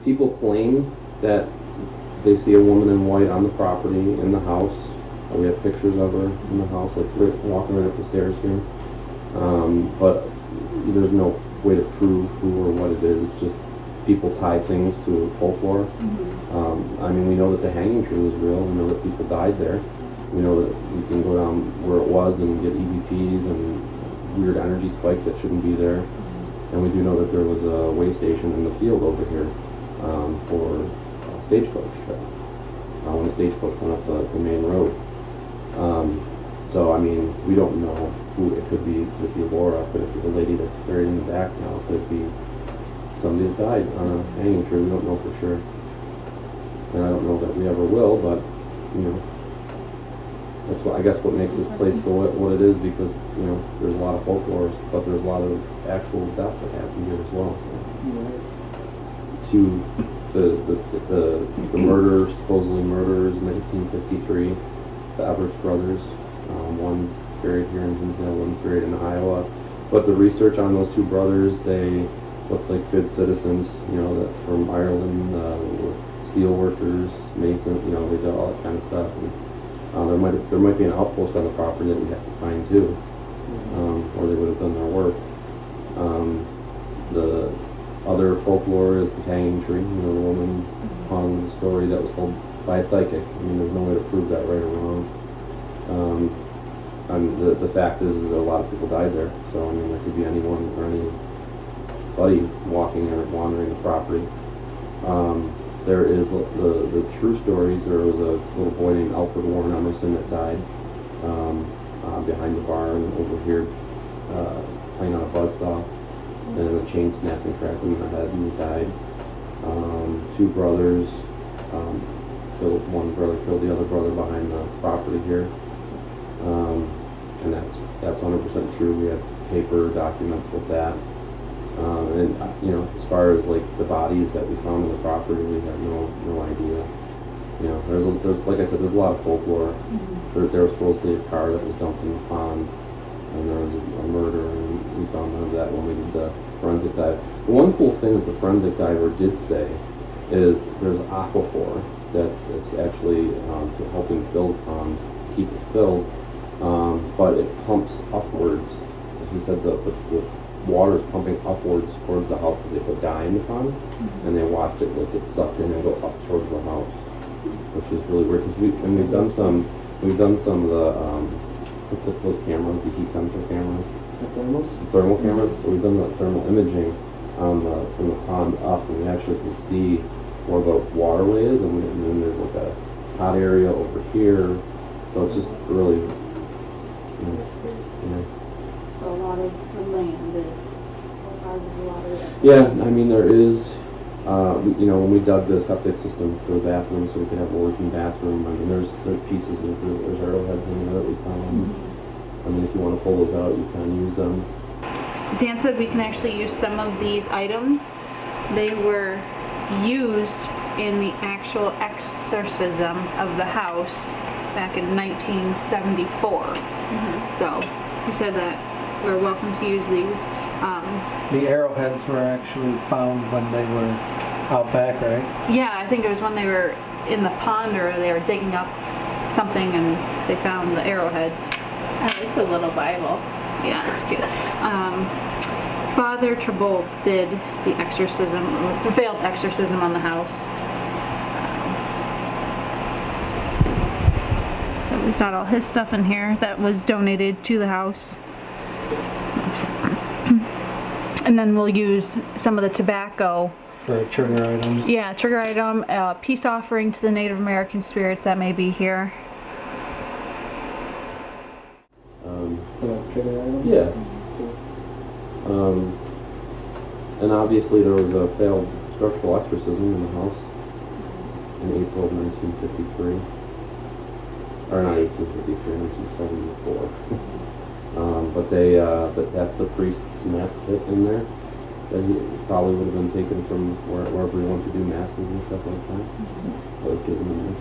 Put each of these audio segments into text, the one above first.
People claim that they see a woman in white on the property in the house. We have pictures of her in the house, like walking right up the stairs here. But there's no way to prove who or what it is. It's just people tie things to folklore. I mean, we know that the hanging tree was real. We know that people died there. We know that you can go down where it was and get EVPs and weird energy spikes that shouldn't be there. And we do know that there was a way station in the field over here for stagecoach trip when the stagecoach went up the main road. So I mean, we don't know who it could be. Could it be Laura? Could it be the lady that's buried in the back now? Could it be somebody that died on a hanging tree? We don't know for sure, and I don't know that we ever will. But you know, that's what I guess what makes this place what it is, because you know there's a lot of folklore, but there's a lot of actual deaths that happen here as well. So the murder, supposedly murders in 1953, the Everett brothers. One's buried here in Hinsdale, one's buried in Iowa. But the research on those two brothers, they looked like good citizens, you know, that from Ireland, steel workers, mason, you know, they did all that kind of stuff. And there might be an outpost on the property that we have to find too, where they would have done their work. The other folklore is the hanging tree. You know, the woman hung, the story that was told by a psychic. I mean, there's no way to prove that right or wrong. The fact is a lot of people died there, so I mean there could be anyone or anybody walking or wandering the property. There is the true stories. There was a little boy named Alfred Warren Emerson that died behind the barn over here playing on a buzzsaw, and a chain snapped and cracked him in the head and he died. Two brothers, one brother killed the other brother behind the property here. And that's 100% true. We have paper documents with that. And you know, as far as like the bodies that we found on the property, we have no idea. You know, there's like I said, there's a lot of folklore. There was supposedly a car that was dumped in the pond, and there was a murder, and we found none of that when we did the forensic dive. The one cool thing that the forensic diver did say is there's aquifer it's actually helping fill the pond, keep it filled. But it pumps upwards. He said the water is pumping upwards towards the house because they put dye in the pond, and they watched it like get sucked in and go up towards the house, which is really weird. Because we've done some of the what's those cameras, the heat sensor cameras, the thermal cameras. So we've done the thermal imaging from the pond up, and we actually can see where the waterway is, and then there's like a hot area over here. So it's just really. Yeah. So a lot of the land causes a lot of that. Yeah, I mean there is, you know, when we dug the septic system for the bathroom so we could have a working bathroom, I mean there's pieces of there's arrowheads in there that we found. I mean if you want to pull those out, you can use them. Dan said we can actually use some of these items. They were used in the actual exorcism of the house back in 1974. So he said that we're welcome to use these. The arrowheads were actually found when they were out back, right? Yeah, I think it was when they were in the pond or they were digging up something and they found the arrowheads. I like the little Bible. Yeah, it's cute. Father Trebold did the exorcism, the failed exorcism on the house. So we've got all his stuff in here that was donated to the house. Oops. And then we'll use some of the tobacco. For a trigger item. Yeah, trigger item, peace offering to the Native American spirits that may be here. For that trigger item? Yeah. And obviously there was a failed structural exorcism in the house in April of 1953. Or not 1853, 1974. But that's the priest's mass kit in there. That he probably would have been taken from wherever he went to do masses and stuff like that. That was given in there.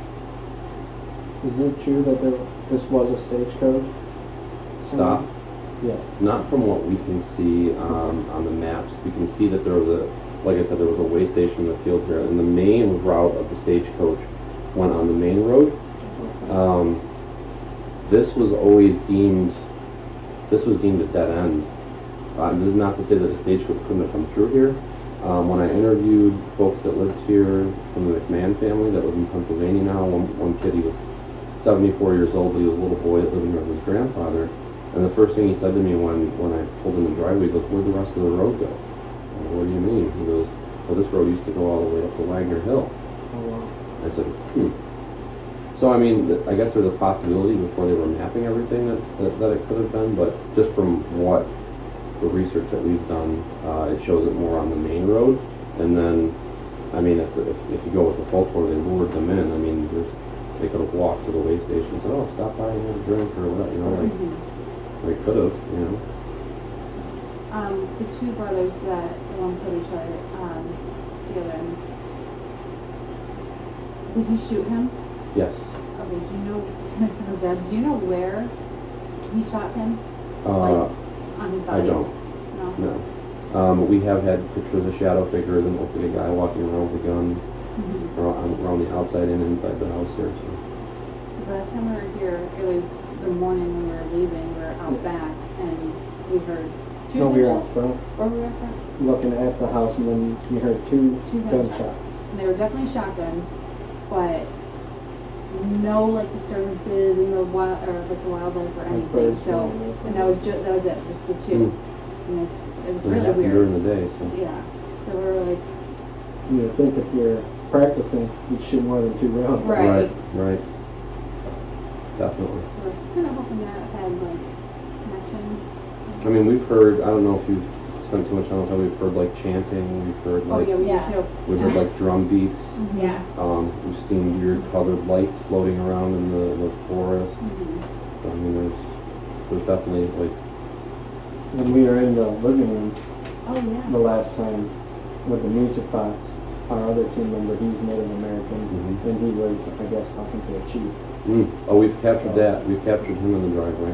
Is it true that this was a stagecoach? Stop. Yeah. Not from what we can see on the maps. We can see that there was like I said, there was a way station in the field here, and the main route of the stagecoach went on the main road. This was always deemed a dead end. Not to say that a stagecoach couldn't have come through here. When I interviewed folks that lived here from the McMahon family that live in Pennsylvania now, one kid, he was 74 years old, but he was a little boy that lived here with his grandfather. And the first thing he said to me when I pulled in the driveway, he goes, "Where'd the rest of the road go?" I go, "What do you mean?" He goes, "Well, this road used to go all the way up to Wagner Hill." Oh, wow. I said, So, I mean, I guess there's a possibility before they were mapping everything that it could have been, but just from what the research that we've done, it shows it more on the main road. And then, I mean, if you go with the folklore, they lured them in. I mean, they could have walked to the way station and said, "Oh, stop by and have a drink," or whatever, you know, like, they could have, you know. The two brothers that killed each other together, did he shoot him? Yes. Okay, do you know, that's so bad, do you know where he shot him? Like, on his body? I don't. No. We have had pictures of shadow figures, and it looks like a guy walking around with a gun around the outside and inside the house here. So. Because last time we were here, it was the morning when we were leaving, we were out back, and we heard two No, we were out gunshots? front, Or we were out front? looking at the house, and then you heard two Two gunshots. And they were definitely shotguns, but no like disturbances in the wild or like the wildlife or anything. birds So, flying over. and that was it, just the two. And it was So it really happened weird. during the day, so. Yeah. So we were like, You would think if you're practicing, you'd shoot more than 2 rounds. Right. Right. Definitely. so we're kind of hoping that had like connection. I mean, we've heard, I don't know if you've spent too much time with it, we've heard like chanting, we've heard Oh like, yeah, we Yes. did too. we've heard like drum beats. Yes. We've seen weird colored lights floating around in the forest. Mhm. I mean, there's definitely like, When we were in the living room Oh yeah. the last time with the music box, our other team member, he's Native American, and he was, I guess, talking to a chief. oh, we've captured that. We've captured him in the driveway.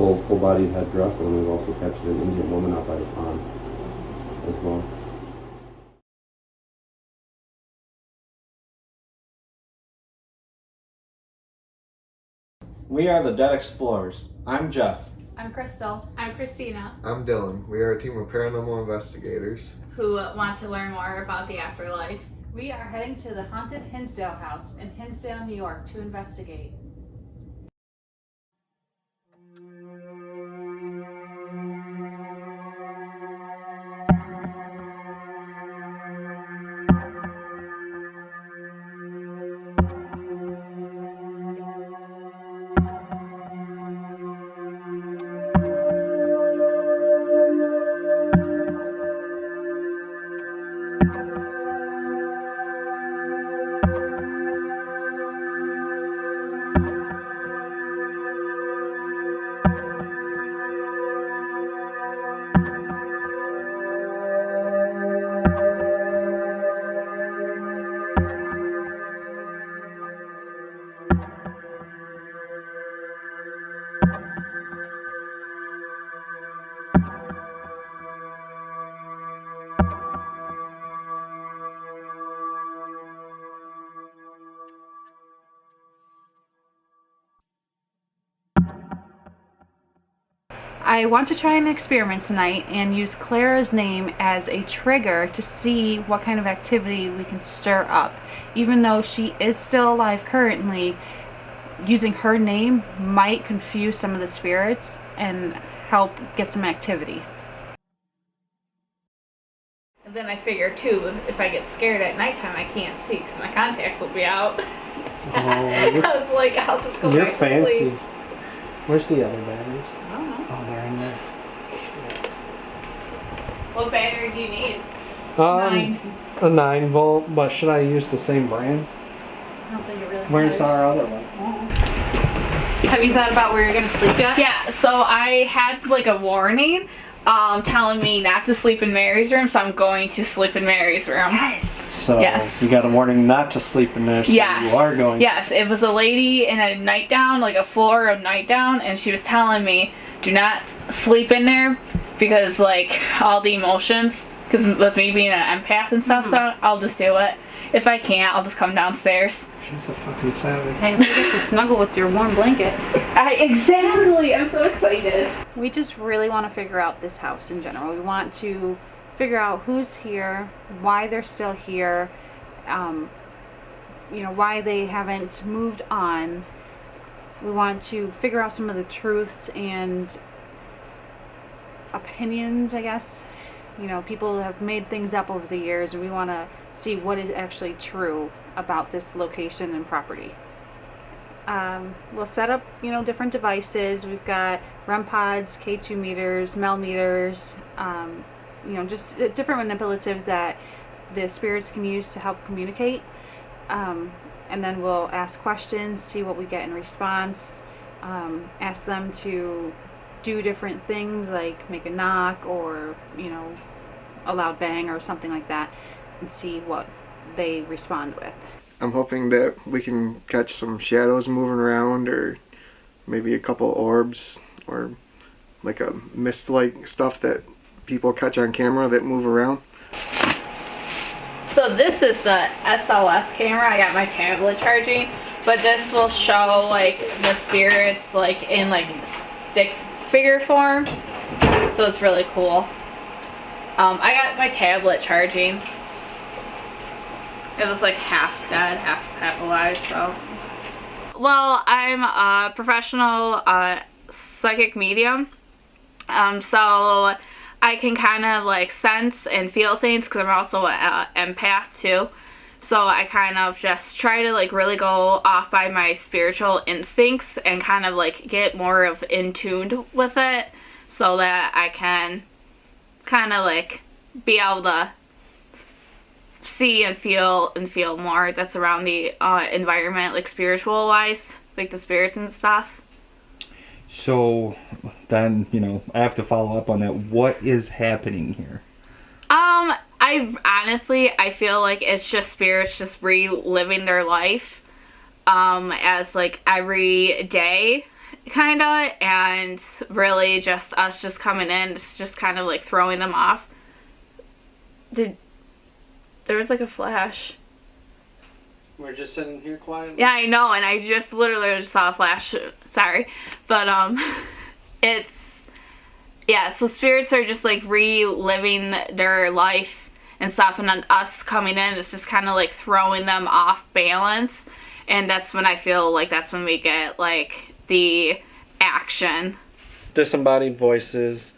Oh, Full bodied headdress, and then we've also captured an Indian woman out by the pond as well. We are the Dead Explorers. I'm Jeff. I'm Crystal. I'm Christina, I'm Dylan. We are a team of paranormal investigators. who want to learn more about the afterlife. We are heading to the Haunted Hinsdale House in Hinsdale, New York to investigate. I want to try an experiment tonight and use Clara's name as a trigger to see what kind of activity we can stir up. Even though she is still alive currently, using her name might confuse some of the spirits and help get some activity. And then I figure too, if I get scared at nighttime, I can't see because my contacts will be out. I was like, I'll just go You're back to fancy. sleep. Where's the other batteries? I don't know. Oh, they're in there. What battery do you need? 9. A 9 volt, but should I use the same brand? I don't think it really Where's matters. our other one? Have you thought about where you're gonna sleep yet? Yeah, so I had like a warning telling me not to sleep in Mary's room, so I'm going to sleep in Mary's room. Yes. So Yes. you got a warning not to sleep in there, so Yes. you are going. Yes, it was a lady in a nightgown, like a floor of nightgown, and she was telling me, do not sleep in there because like all the emotions Because with me being an empath and stuff, so I'll just do it. If I can't, I'll just come downstairs. She's a fucking savage. Hey, we get to snuggle with your warm blanket. Exactly. I'm so excited. We just really want to figure out this house in general. We want to figure out who's here, why they're still here, why they haven't moved on. We want to figure out some of the truths and opinions, I guess. People have made things up over the years, and we want to see what is actually true about this location and property. We'll set up, different devices. We've got REM pods, K2 meters, MEL meters, just different manipulatives that the spirits can use to help communicate. And then we'll ask questions, see what we get in response, ask them to do different things like make a knock or, a loud bang or something like that, and see what they respond with. I'm hoping that we can catch some shadows moving around, or maybe a couple orbs, or like a mist-like stuff that people catch on camera that move around. So this is the SLS camera. I got my tablet charging, but this will show like the spirits like in like stick figure form. So it's really cool. I got my tablet charging. It was like half dead, half alive. So, well, I'm a professional psychic medium. So I can kind of like sense and feel things because I'm also an empath too. So I kind of just try to like really go off by my spiritual instincts and kind of like get more of in tune with it so that I can kind of like be able to see and feel more that's around the environment, like spiritual wise, like the spirits and stuff. So then, I have to follow up on that. What is happening here? I feel like it's just spirits just reliving their life as like every day kinda, and really just us just coming in, it's just kind of like throwing them off. There was like a flash. We're just sitting here quietly. Yeah, I know, and I just literally just saw a flash. Sorry. But so spirits are just like reliving their life and stuff, and then us coming in, it's just kind of like throwing them off balance, and that's when I feel like that's when we get like the action. Disembodied voices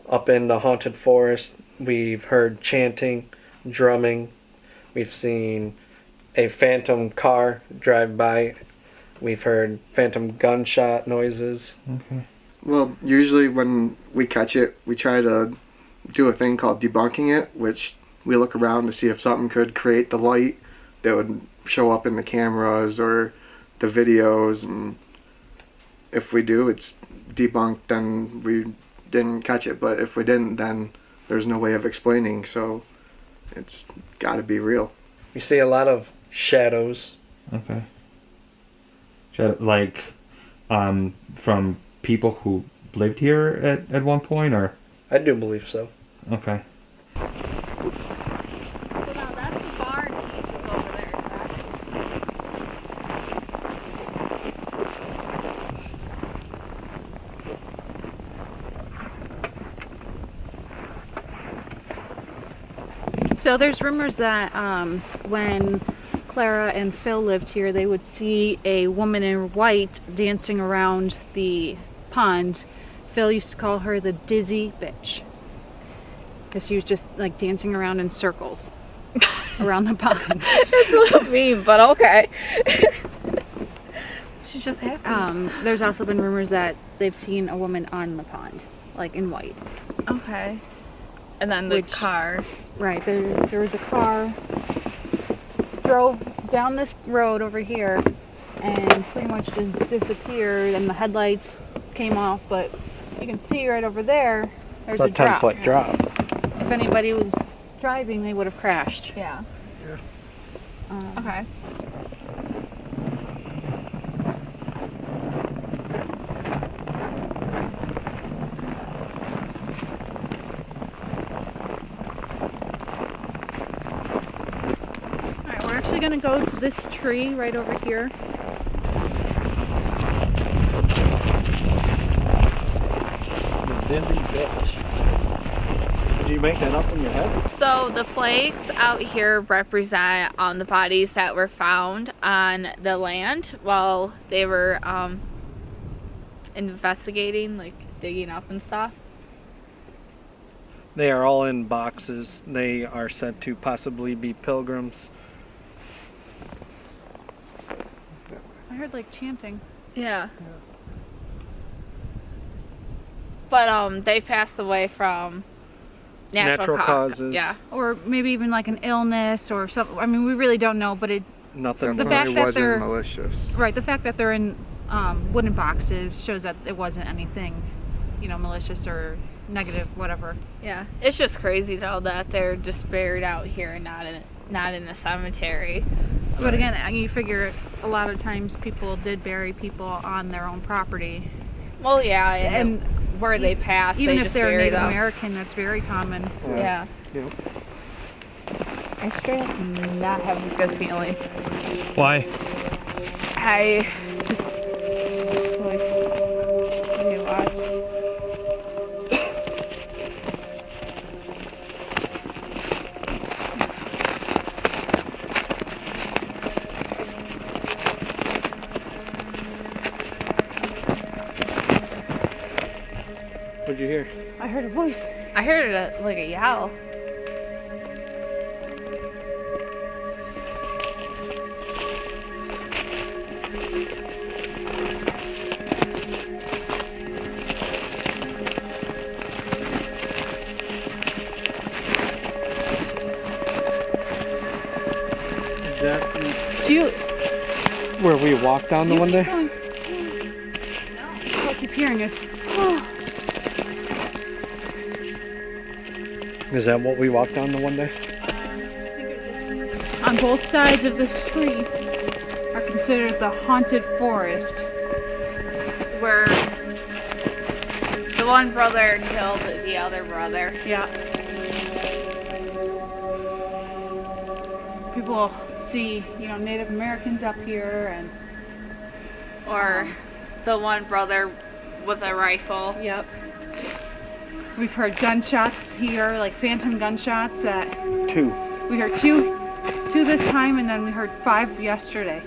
up in the haunted forest. We've heard chanting, drumming. We've seen a phantom car drive by. We've heard phantom gunshot noises. Okay. Well, usually when we catch it, we try to do a thing called debunking it, which we look around to see if something could create the light that would show up in the cameras or the videos, and if we do, it's debunked, then we didn't catch it. But if we didn't, then there's no way of explaining, so it's got to be real. We see a lot of shadows. Okay. Like, from people who lived here at one point, or? I do believe so. Okay. So now that's the barn piece is over there, correct? So there's rumors that when Clara and Phil lived here, they would see a woman in white dancing around the pond. Phil used to call her the dizzy bitch, because she was just like dancing around in circles around the pond. It's a little mean, but okay. She's just happy. There's also been rumors that they've seen a woman on the pond, like in white. Okay. And then the car. Right, there was a car drove down this road over here and pretty much just disappeared, and the headlights came off, but you can see right over there, there's a drop. 10-foot drop. If anybody was driving, they would have crashed. Yeah. Okay. actually gonna go to this tree right over here. Dindy bitch. Did you make that up in your head? So the flags out here represent the bodies that were found on the land while they were investigating, like digging up and stuff. They are all in boxes. They are said to possibly be pilgrims. I heard like chanting. Yeah. But they passed away from natural causes. Yeah. Or maybe even like an illness or something. I mean, we really don't know, but it Nothing. The Definitely fact that wasn't they're- malicious. right, the fact that they're in wooden boxes shows that it wasn't anything, you know, malicious or negative, whatever. Yeah. It's just crazy though that they're just buried out here and not in the cemetery. But again, you figure a lot of times people did bury people on their own property. Well, yeah, and where they pass, Even they if just they're bury Native them. American, that's very common. Yeah. Yep. I straight up not have a good feeling. Why? I just like you watch. What'd you hear? I heard a voice. I heard like a yell. That Do you? where we walked down the one day? No. All I keep hearing is, oh. Is that what we walked down the one day? On both sides of this tree are considered the haunted forest. Where the one brother killed the other brother. Yeah. People see, you know, Native Americans up here and Or the one brother with a rifle. yep. We've heard gunshots here, like phantom gunshots that 2. we heard two this time and then we heard 5 yesterday.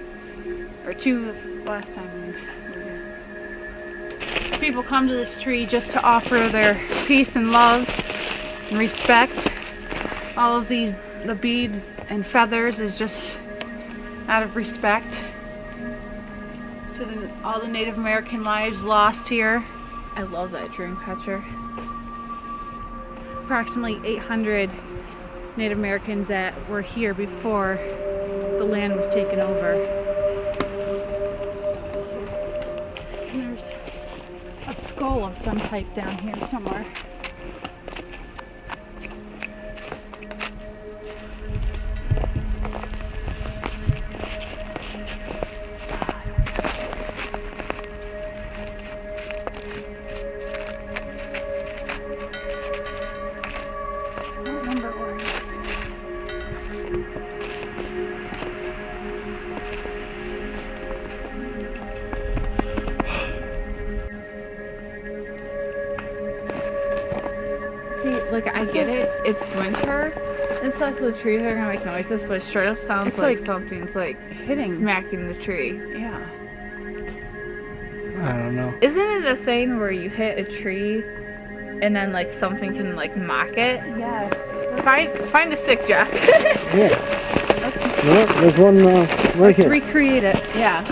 Or 2 last time we were here. People come to this tree just to offer their peace and love and respect. All of these, the bead and feathers is just out of respect to all the Native American lives lost here. I love that dream catcher. Approximately 800 Native Americans that were here before the land was taken over. And there's a skull of some type down here somewhere. I don't remember where it is. See, look, I get it. It's winter and stuff, so the trees are gonna make noises, but it straight up sounds It's like like something's like hitting. smacking the tree. Yeah. I don't know. Isn't it a thing where you hit a tree and then like something can like mock it? Yeah. Find a stick, Jeff. Yeah. There's one right Let's here. recreate it. Yeah.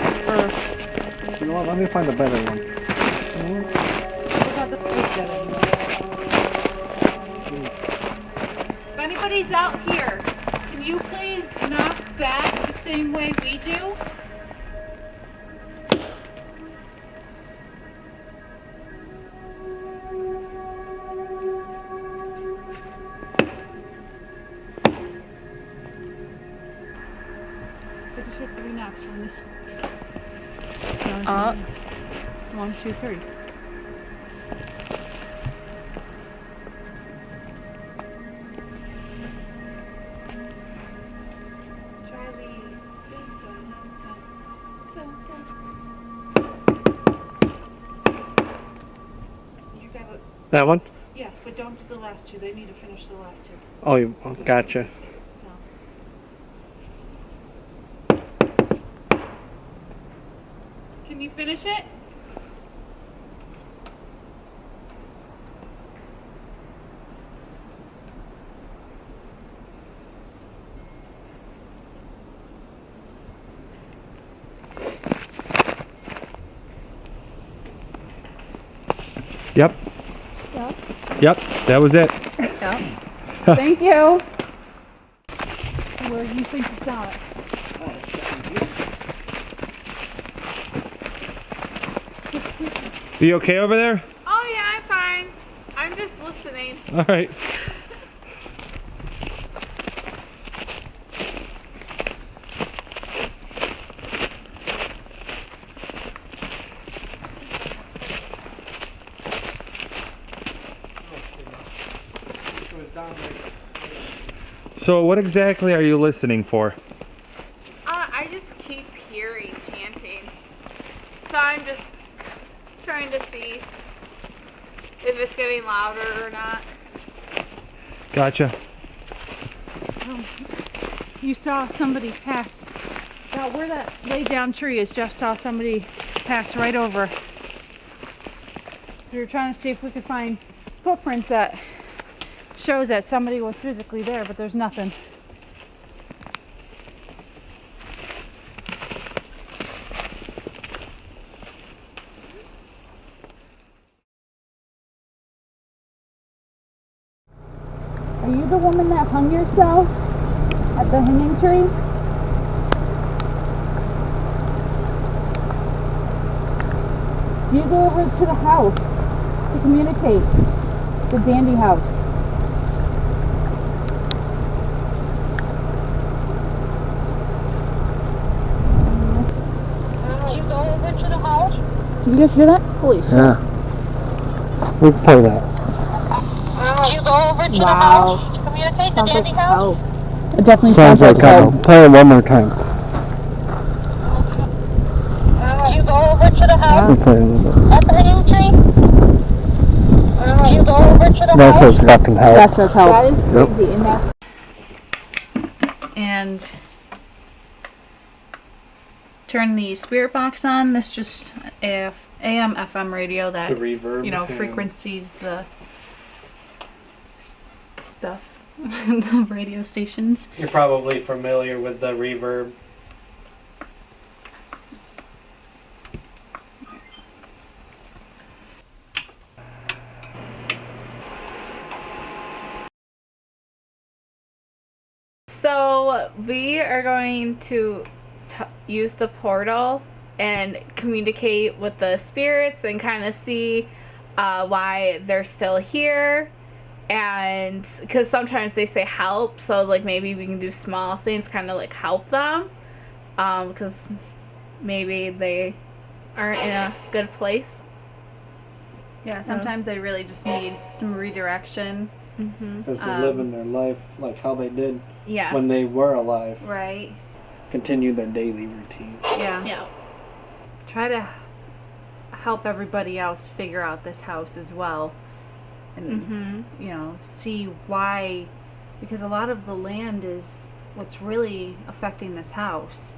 You know what? Let me find a better one. What about the place that anymore? If anybody's out here, can you please knock back the same way we do? But you should 3 knocks from this. Up. 1, 2, 3. Try the That one? Yes, but don't do the last two. They need to finish the last two. Oh, gotcha. Can you finish it? Yep. Yep. Yep. That was it. Yep. Thank you. Where do you think you saw it? Are you okay over there? Oh yeah, I'm fine. I'm just listening. All right. So what exactly are you listening for? I just keep hearing chanting. So I'm just trying to see if it's getting louder or not. Gotcha. You saw somebody pass. Where that laid down tree is, Jeff saw somebody pass right over. We were trying to see if we could find footprints that shows that somebody was physically there, but there's nothing. Are you the woman that hung yourself at the hanging tree? Do you go over to the house to communicate? The Dandy house. You go over to the house? Did you just hear that? Holy shit. Yeah. Let's play that. You go over to the house to communicate the Dandy house? It definitely Sounds like help. Play it one more time. You go over to the house Let's play it a little bit. at the hanging tree? You go over to the That house? says fucking help. That says help. That is Yep. crazy. And turn the spirit box on. This just AM FM radio that The reverb. you know frequencies the stuff the radio stations. You're probably familiar with the reverb. So we are going to use the portal and communicate with the spirits and kind of see why they're still here. And because sometimes they say help, so like maybe we can do small things, kind of like help them, because maybe they aren't in a good place. Yeah, sometimes they really just need some redirection. Because they're living their life like how they did Yes. when they were alive. Right. Continue their daily routine. Yeah. Yeah. Try to help everybody else figure out this house as well. And you know, see why, because a lot of the land is what's really affecting this house,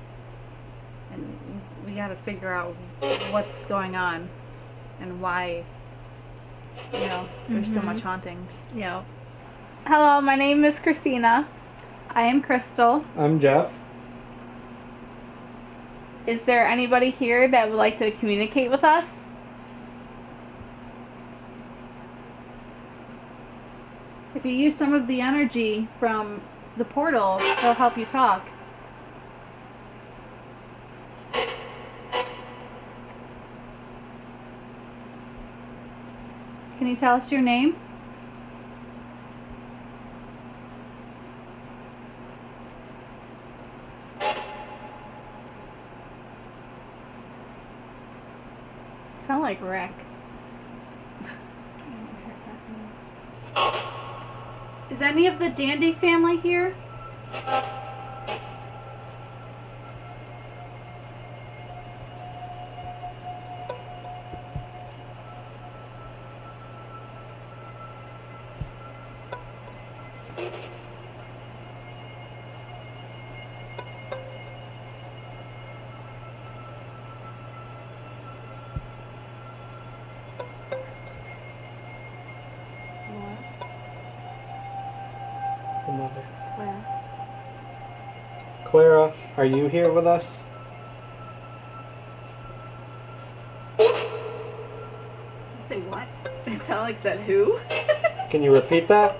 and we got to figure out what's going on and why, you know, there's so much hauntings. Yeah. Hello, my name is Christina. I am Crystal. I'm Jeff. Is there anybody here that would like to communicate with us? If you use some of the energy from the portal, they'll help you talk. Can you tell us your name? Sound like Rick. Is any of the Dandy family here? the mother. Claire. Clara, are you here with us? Say what? It sounded like said who? Can you repeat that?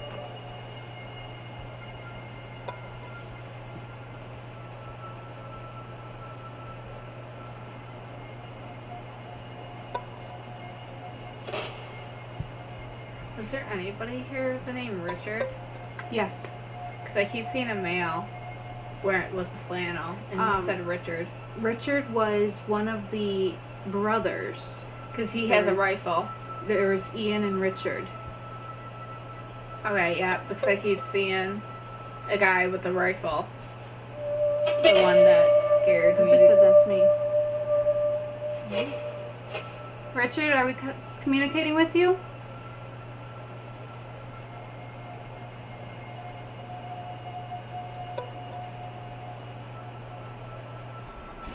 Is there anybody here with the name Richard? Yes. Because I keep seeing a male wearing with a flannel and it said Richard. Richard was one of the brothers. Because he has a There's- rifle. There was Ian and Richard. Okay, yeah, because I keep seeing a guy with a rifle. The one that scared I me. just said that's me. Richard, are we communicating with you?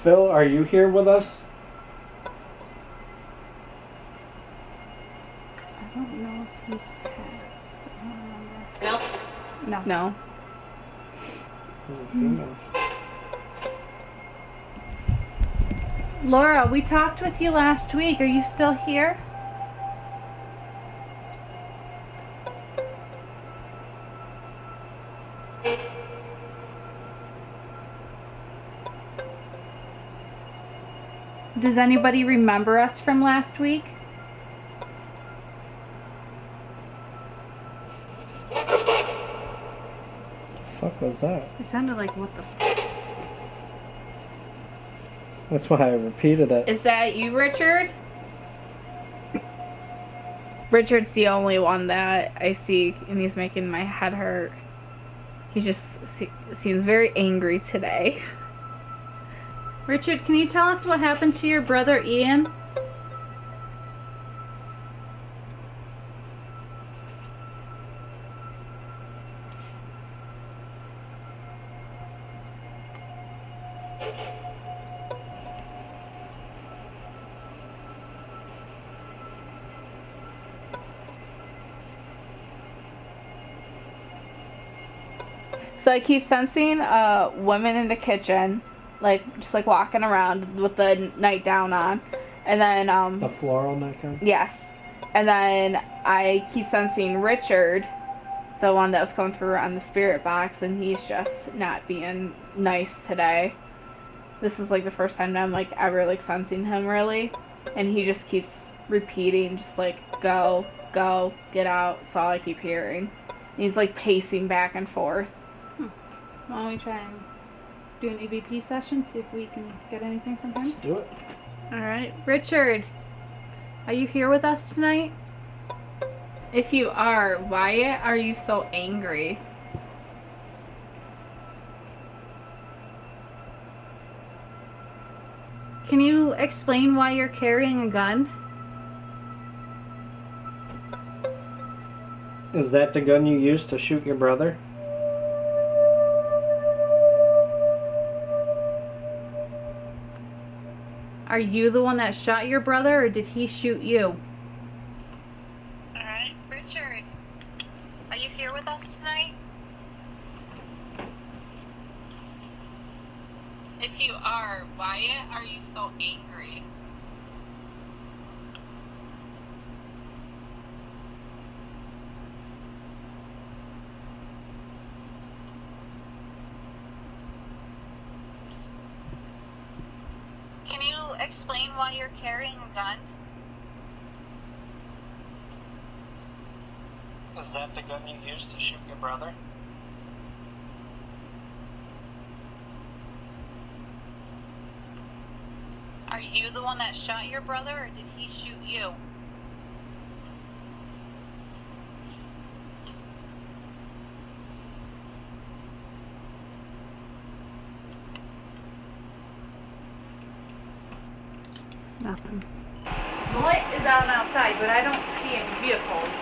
Phil, are you here with us? I don't know if he's passed. I don't remember. No. No. Female. Laura, we talked with you last week. Are you still here? Does anybody remember us from last week? The fuck was that? It sounded like what the That's why I repeated it. Is that you, Richard? Richard's the only one that I see, and he's making my head hurt. He just seems very angry today. Richard, can you tell us what happened to your brother Ian? So I keep sensing women in the kitchen, just walking around with the nightgown on, and then The floral nightgown? yes, and then I keep sensing Richard, the one that was coming through on the spirit box, and he's just not being nice today. This is the first time I'm ever sensing him really, and he just keeps repeating go, go, get out. That's all I keep hearing. And he's pacing back and forth. Why don't we try and do an EVP session, see if we can get anything from him? Do it. Alright, Richard, are you here with us tonight? If you are, why are you so angry? Can you explain why you're carrying a gun? Is that the gun you used to shoot your brother? Are you the one that shot your brother, or did he shoot you? Alright, Richard, are you here with us tonight? If you are, why are you so angry? Can you explain why you're carrying a gun? Is that the gun you used to shoot your brother? Are you the one that shot your brother, or did he shoot you? Nothing. The light is on outside, but I don't see any vehicles.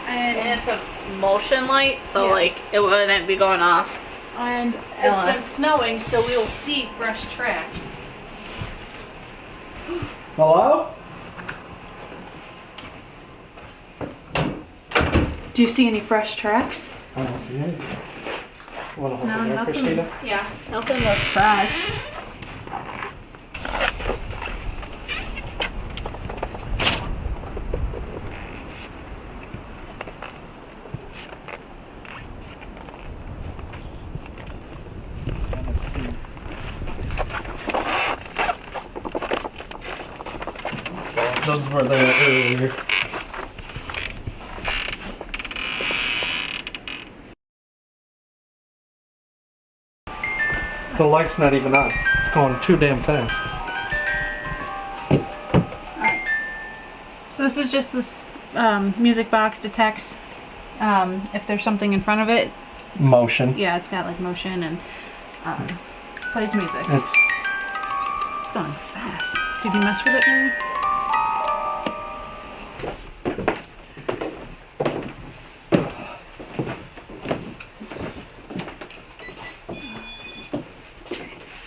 And it's a motion light, so Yeah. it wouldn't be going off. And it's Unless- been snowing, so we'll see fresh tracks. Hello? Do you see any fresh tracks? I don't see anything. Want to hold No, it there, nothing. Christina? Yeah, nothing looks fresh. Those were there earlier. The light's not even on. It's going too damn fast. So this is just this music box detects if there's something in front of it. Motion. Yeah, it's got like motion and plays music. It's It's going fast. Did you mess with it maybe?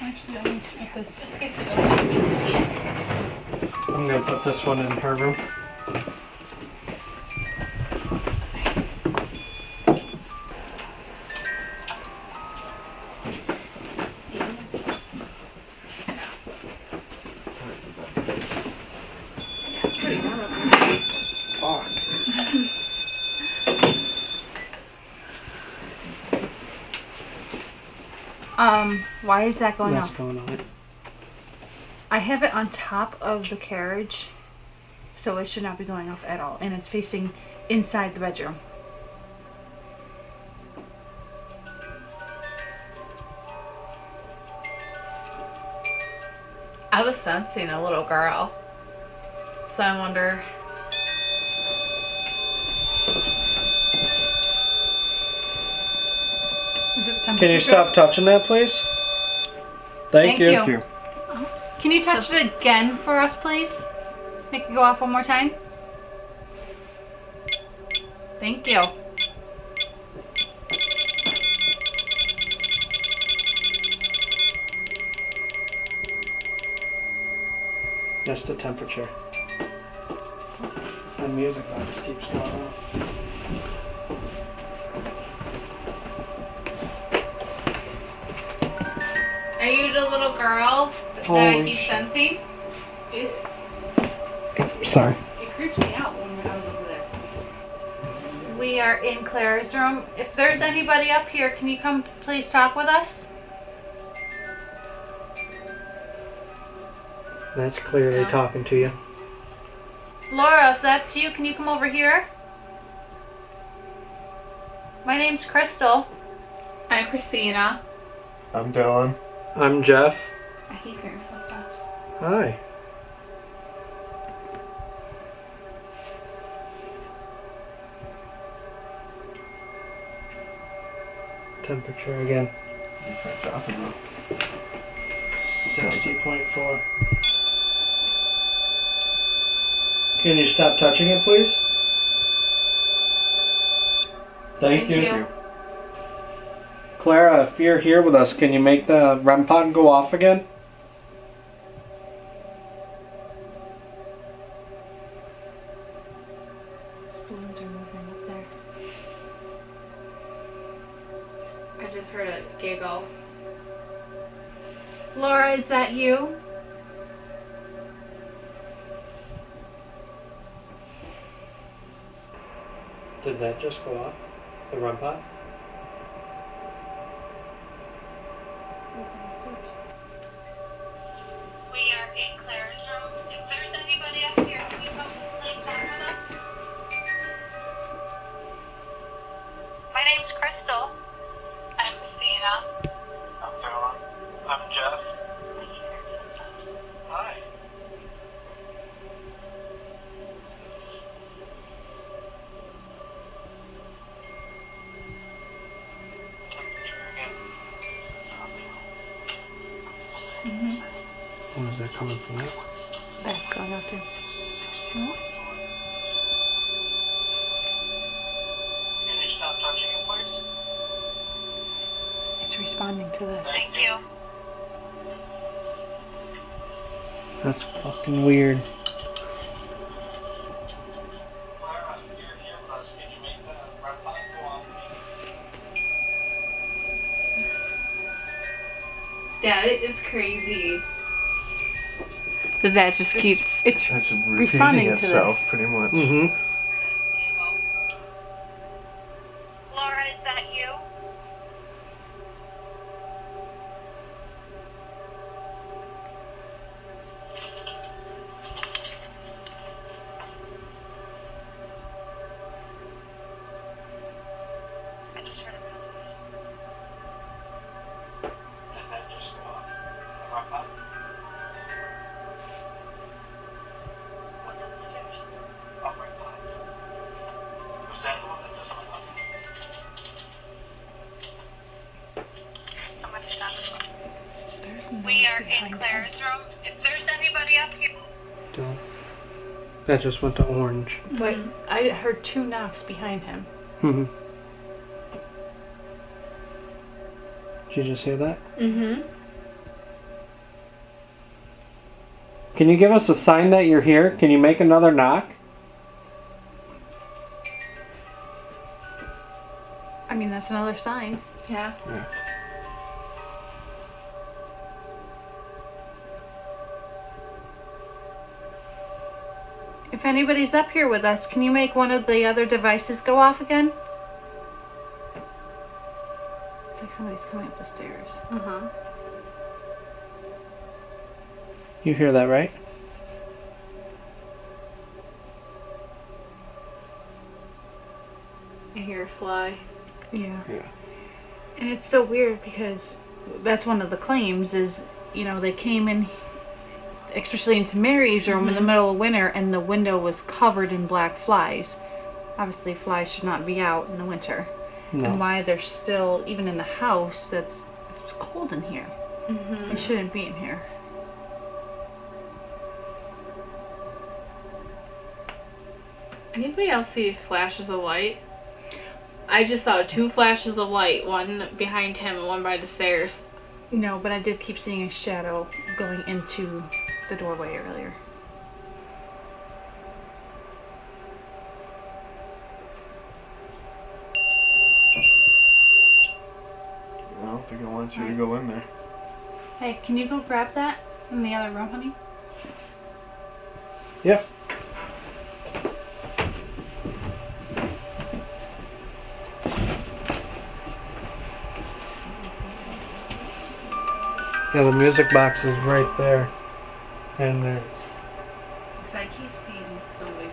Actually, let me put this. Just gets it open, you can see it. I'm gonna put this one in her room. It's pretty dark up here. Fuck. Why is that going That's off? going on. I have it on top of the carriage, so it should not be going off at all. And it's facing inside the bedroom. I was sensing a little girl. So I wonder. Is it Can you temperature? stop touching that, please? Thank you. Thank you. Can you touch it again for us, please? Make it go off one more time. Thank you. Just the temperature. And music box keeps going off. Are you the little girl that I Holy keep shit. sensing? Sorry. It creeps me out when I was over there. We are in Claire's room. If there's anybody up here, can you come please talk with us? That's clearly Yeah. talking to you. Laura, if that's you, can you come over here? My name's Crystal. I'm Christina. I'm Dylan. I'm Jeff. I keep hearing footsteps. Hi. Temperature again. 60.4. Can you stop touching it, please? Thank you. Clara, if you're here with us, can you make the REM pod go off again? Those balloons are moving up there. I just heard a giggle. Laura, is that you? Did that just go off? The REM pod? We are in Claire's room. If there's anybody up here, can you come please talk with us? My name's Crystal. I'm Christina. I'm Dylan. I'm Jeff. Hi. Where is that coming from? That's going up too. Can you stop touching it, please? It's responding to this. Thank you. That's fucking weird. Clara, if you're here with us, can you make the REM pod go off? That is crazy. That just keeps. It's That's responding repeating to itself, this. pretty much. Mm-hmm. Laura, is that you? I just heard a noise. Did that just go off? Rock up? What's up the stairs? Upright pod. Was that the one that just went up? I'm gonna stop it. There's We are in Claire's room. If there's anybody up here. That just went to orange. But I heard 2 knocks behind him. Mm-hmm. Did you just hear that? Mm-hmm. Can you give us a sign that you're here? Can you make another knock? I mean, that's another sign. Yeah. If anybody's up here with us, can you make one of the other devices go off again? It's like somebody's coming up the stairs. Mm-hmm. You hear that, right? I hear a fly. Yeah. Yeah. And it's so weird because that's one of the claims is, you know, they came in, especially into Mary's room in the middle of winter, and the window was covered in black flies. Obviously, flies should not be out in the winter. No. And why they're still, even in the house, it's cold in here. Mm-hmm. They shouldn't be in here. Anybody else see flashes of light? I just saw 2 flashes of light, one behind him and one by the stairs. No, but I did keep seeing a shadow going into the doorway earlier. I don't think it wants you to go in there. Hey, can you go grab that in the other room, honey? Yep. Yeah, the music box is right there. And there's... I keep seeing somebody in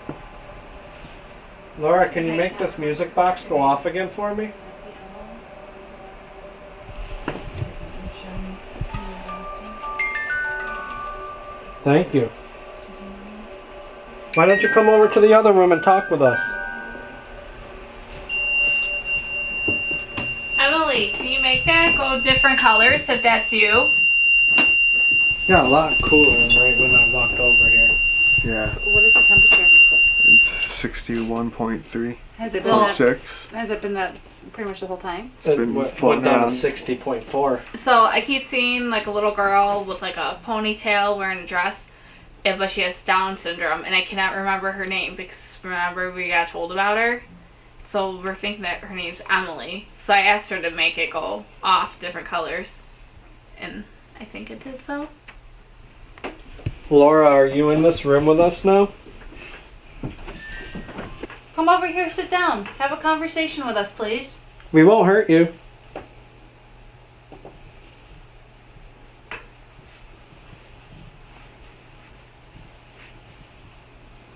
the room. Laura, can you make this music box go off again for me? Thank you. Why don't you come over to the other room and talk with us? Emily, can you make that go different colors if that's you? Yeah, a lot cooler than right when I walked over here. Yeah, What is the temperature? it's 61.3. Has it been Well, that? 6. Has it been that pretty much the whole time? been went floating down around. to 60.4. So I keep seeing like a little girl with like a ponytail wearing a dress, but she has Down syndrome, and I cannot remember her name because remember we got told about her. So we're thinking that her name's Emily. So I asked her to make it go off different colors, and I think it did so. Laura, are you in this room with us now? Come over here, sit down. Have a conversation with us, please. We won't hurt you.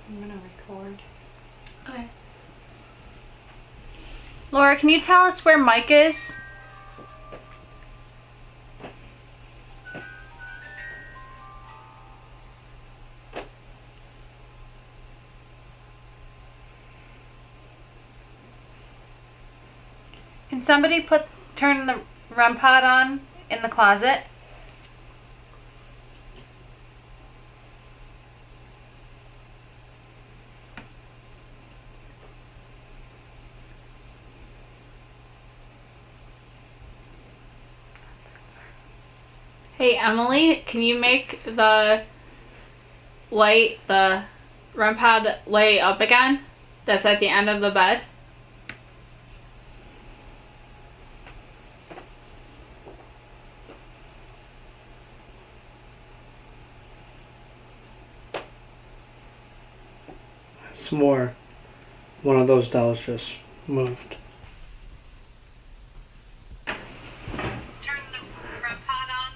I'm gonna record. Okay. Laura, can you tell us where Mike is? Can somebody turn the REM pod on in the closet? Hey Emily, can you make the REM pod lay up again? That's at the end of the bed. swore one of those dolls just moved. Turn the REM pod on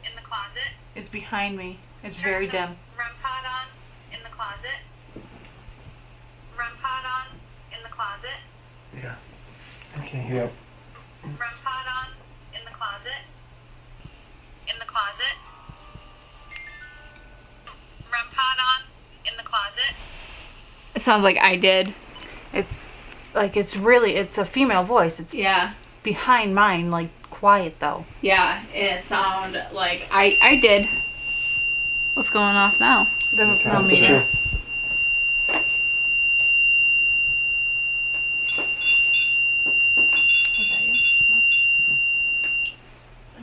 in the closet. It's behind me. It's very dim. REM pod on in the closet. REM pod on in the closet. Yeah. Okay, here. REM pod on in the closet. In the closet. REM pod on in the closet. It sounds like I did. It's like it's a female voice. It's Yeah. behind mine, like quiet though. Yeah, it sounded like I did. What's going off now? The Okay. millimeter.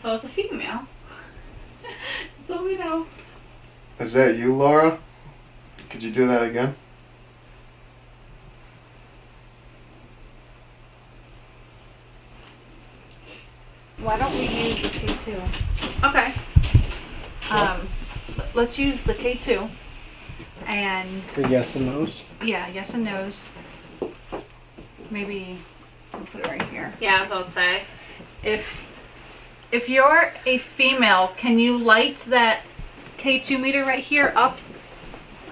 So it's a female. That's all we know. Is that you, Laura? Could you do that again? Why don't we use the K2? Okay. Let's use the K2. And For yes and no's. yeah, yes and no's. Maybe I'll put it right here. Yeah, that's what I'd say. If you're a female, can you light that K2 meter right here up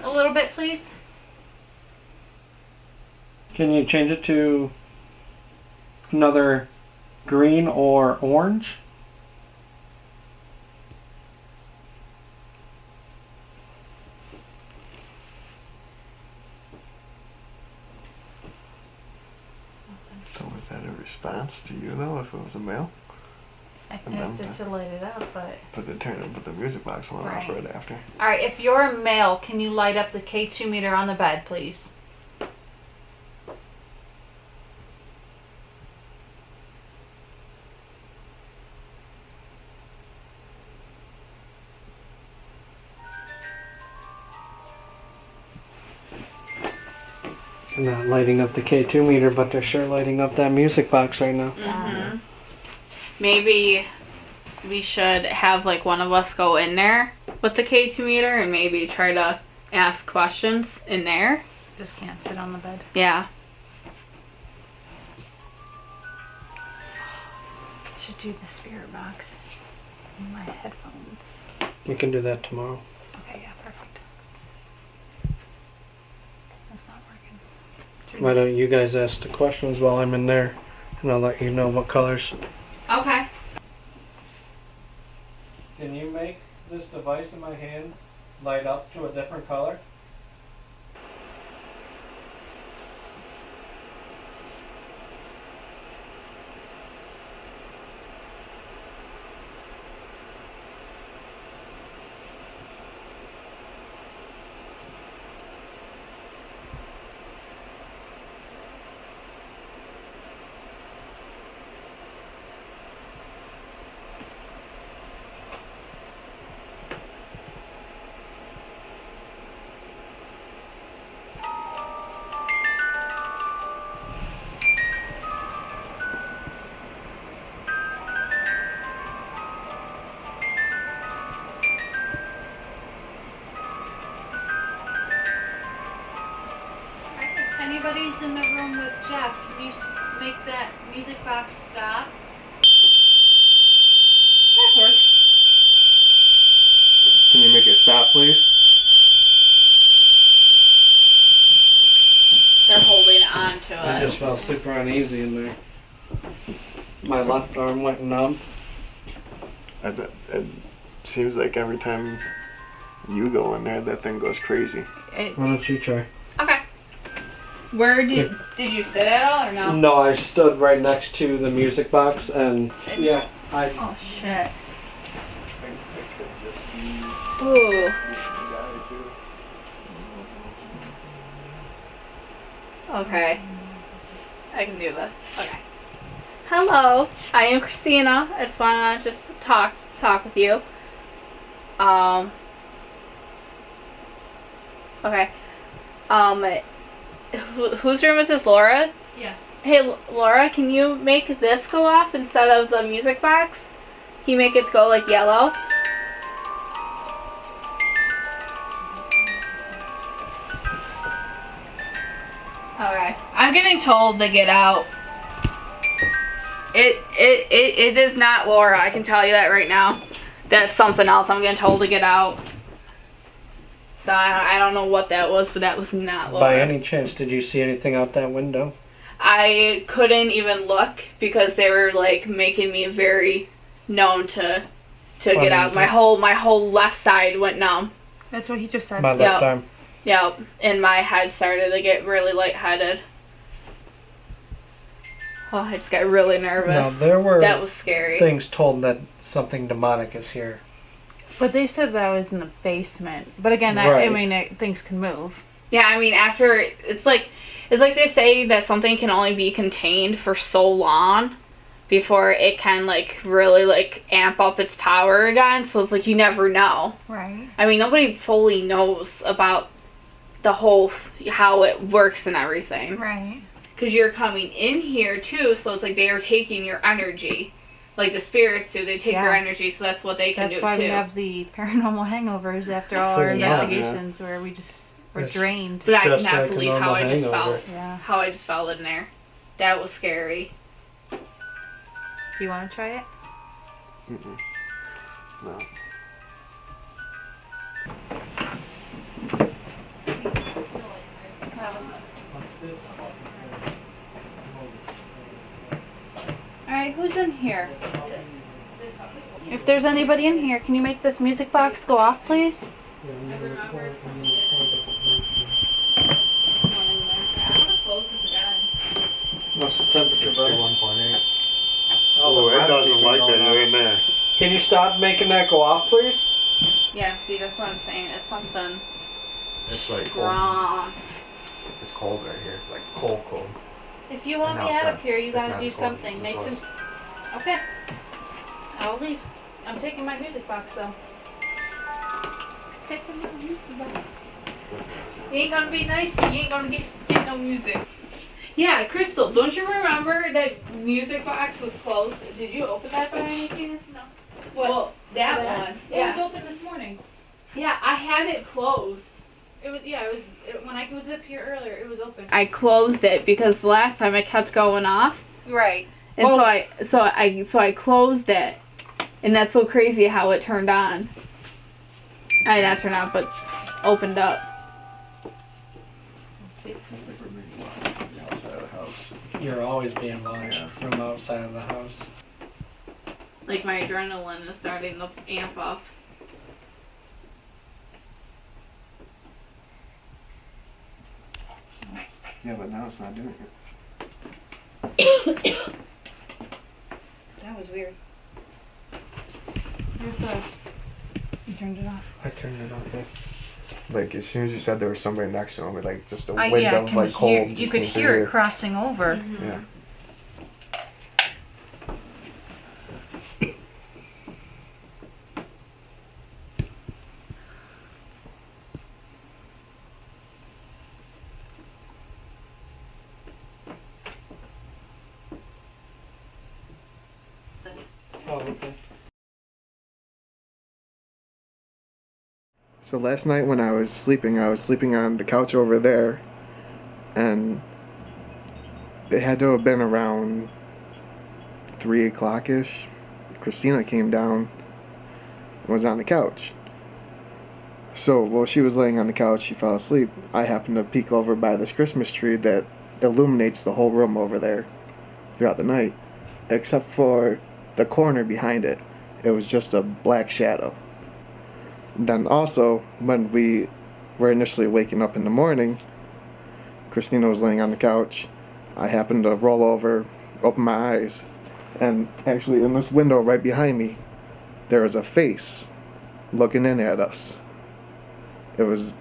a little bit, please? Can you change it to another green or orange? So was that a response to you though, if it was a male? I And asked then it to light it up, but... Put the music box on off Right. right after. Alright, if you're a male, can you light up the K2 meter on the bed, please? They're not lighting up the K2 meter, but they're sure lighting up that music box right now. Mm-hmm. Maybe we should have like one of us go in there with the K2 meter and maybe try to ask questions in there. Just can't sit on the bed. Yeah. I should do the spirit box in my headphones. We can do that tomorrow. Okay, yeah, perfect. That's not working. Why don't you guys ask the questions while I'm in there, and I'll let you know what colors. Okay. Can you make this device in my hand light up to a different color? If anybody's in the room with Jeff, can you make that music box stop? That works. Can you make it stop, please? They're holding on to I it. just felt super uneasy in there. My left arm went numb. It seems like every time you go in there, that thing goes crazy. Why don't you try? Okay. Where did you sit at all or no? No, I stood right next to the music box, and yeah, Oh shit. Ooh. Okay. I can do this. Okay. Hello, I am Christina. I just wanna talk with you. Okay. Whose room is this, Laura? Yes. Hey, Laura, can you make this go off instead of the music box? Can you make it go like yellow? Okay. I'm getting told to get out. It is not Laura, I can tell you that right now. That's something else. I'm getting told to get out. So I don't know what that was, but that was not Laura. By any chance, did you see anything out that window? I couldn't even look because they were like making me very known to get out. My whole left side went numb. That's what he just said. My left arm. Yep. And my head started to get really lightheaded. Oh, I just got really nervous. Now, there were that was scary. things told that something demonic is here. But they said that was in the basement. But again, Right. I mean, things can move. Yeah, I mean, after it's like they say that something can only be contained for so long before it can like really like amp up its power again. So it's like you never know. Right. I mean, nobody fully knows about the whole how it works and everything. Right. Because you're coming in here too, so it's like they are taking your energy. Like the spirits do, they take your energy, so that's what they can do too. That's why we have the paranormal hangovers after all our Pretty much, investigations where we're Yes. drained. But I Just cannot like a believe how normal I just hangover. felt. Yeah. How I just felt in there. That was scary. Do you want to try it? Mm-mm. No. Alright, who's in here? If there's anybody in here, can you make this music box go off, please? What's the temperature, buddy? 1.8. Oh, it doesn't like that you're in there. Can you stop making that go off, please? Yeah, see, that's what I'm saying. It's something It's like wrong. It's cold right here, like cold. If you want And me now it's out of not- here, you it's gotta not do as cold as something. it Make was. some. Okay. I'll leave. I'm taking my music box though. Taking my music box. You ain't gonna be nice. You ain't gonna get no music. Yeah, Crystal, don't you remember that music box was closed? Did you open that by any chance? No. What? Well, that one. It was Yeah. open this morning. Yeah, I had it closed. It was when I was up here earlier. It was open. I closed it because the last time it kept going off, Right. and Well- so I closed it, and that's so crazy how it turned on. I not turned on, but opened up. Outside of the house. You're always being watched from outside of the house. Like my adrenaline is starting to amp up. Yeah, but now it's not doing it. That was weird. Here's the. You turned it off. I turned it off. Yeah. Like as soon as you said there was somebody next to him, like just a Yeah, window, I can like hear. cold. You just could came through hear it here. crossing over. Yeah. Oh, okay. So last night when I was sleeping on the couch over there, and it had to have been around 3 o'clock-ish. Christina came down and was on the couch. So while she was laying on the couch, she fell asleep. I happened to peek over by this Christmas tree that illuminates the whole room over there throughout the night, except for the corner behind it. It was just a black shadow. Then also, when we were initially waking up in the morning, Christina was laying on the couch. I happened to roll over, open my eyes, and actually in this window right behind me, there was a face looking in at us. It was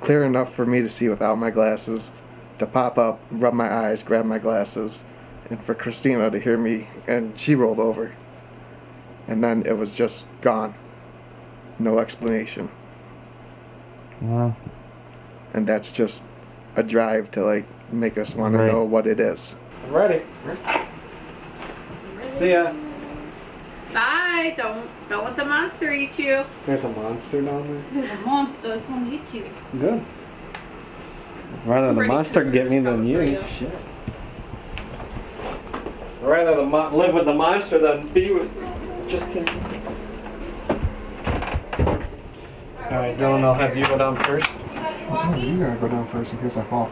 clear enough for me to see without my glasses, to pop up, rub my eyes, grab my glasses, and for Christina to hear me, and she rolled over. And then it was just gone. No explanation. Wow. And that's just a drive to like make us want to Right. know what it is. I'm ready. See ya. Bye. Don't let the monster eat you. There's a monster down There's a monster that's gonna eat you. there. Good. Rather the Pretty monster sure get me it's than coming you. for you. Shit. Rather live with the monster than be with. Just kidding. All right, Dylan, I'll have you go down first. You gotta go down first in case I fall.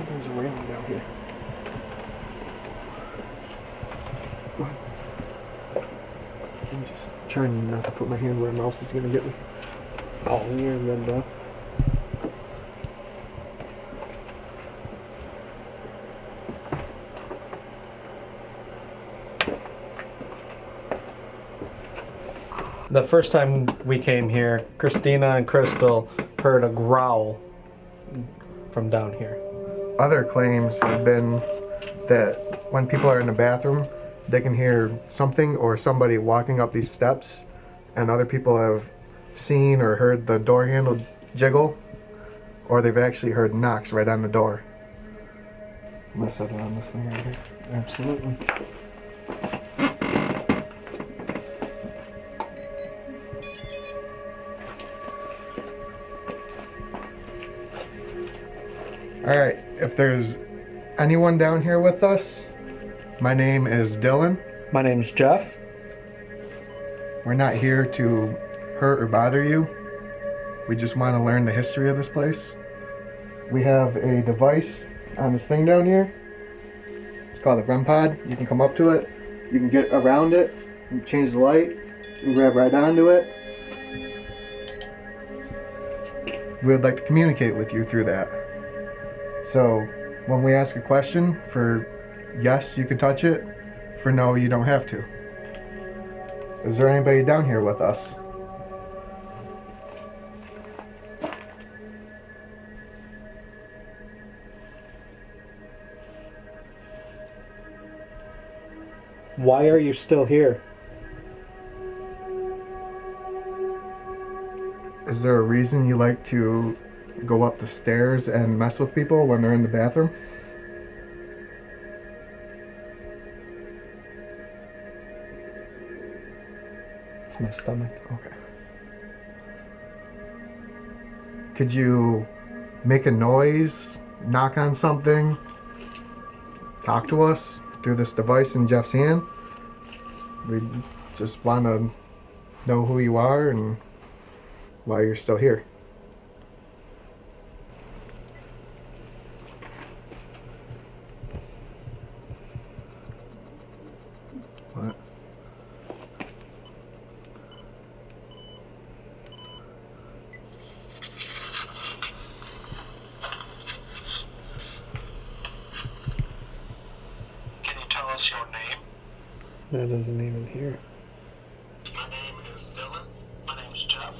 There's a railing down here. What? I'm just trying not to put my hand where a mouse is gonna get me. Oh, you're good, bro. The first time we came here, Christina and Crystal heard a growl from down here. Other claims have been that when people are in the bathroom, they can hear something or somebody walking up these steps, and other people have seen or heard the door handle jiggle, or they've actually heard knocks right on the door. I'm gonna set it on this thing right here. Absolutely. Alright, if there's anyone down here with us, my name is Dylan. My name's Jeff. We're not here to hurt or bother you. We just want to learn the history of this place. We have a device on this thing down here. It's called a REM pod. You can come up to it. You can get around it. You can change the light. You can grab right onto it. We would like to communicate with you through that. So when we ask a question, for yes, you can touch it. For no, you don't have to. Is there anybody down here with us? Why are you still here? Is there a reason you like to go up the stairs and mess with people when they're in the bathroom? It's my stomach. Okay. Could you make a noise, knock on something, talk to us through this device in Jeff's hand? We just want to know who you are and why you're still here. What? Can you tell us your name? That isn't even here. My name is Dylan. My name's Jeff.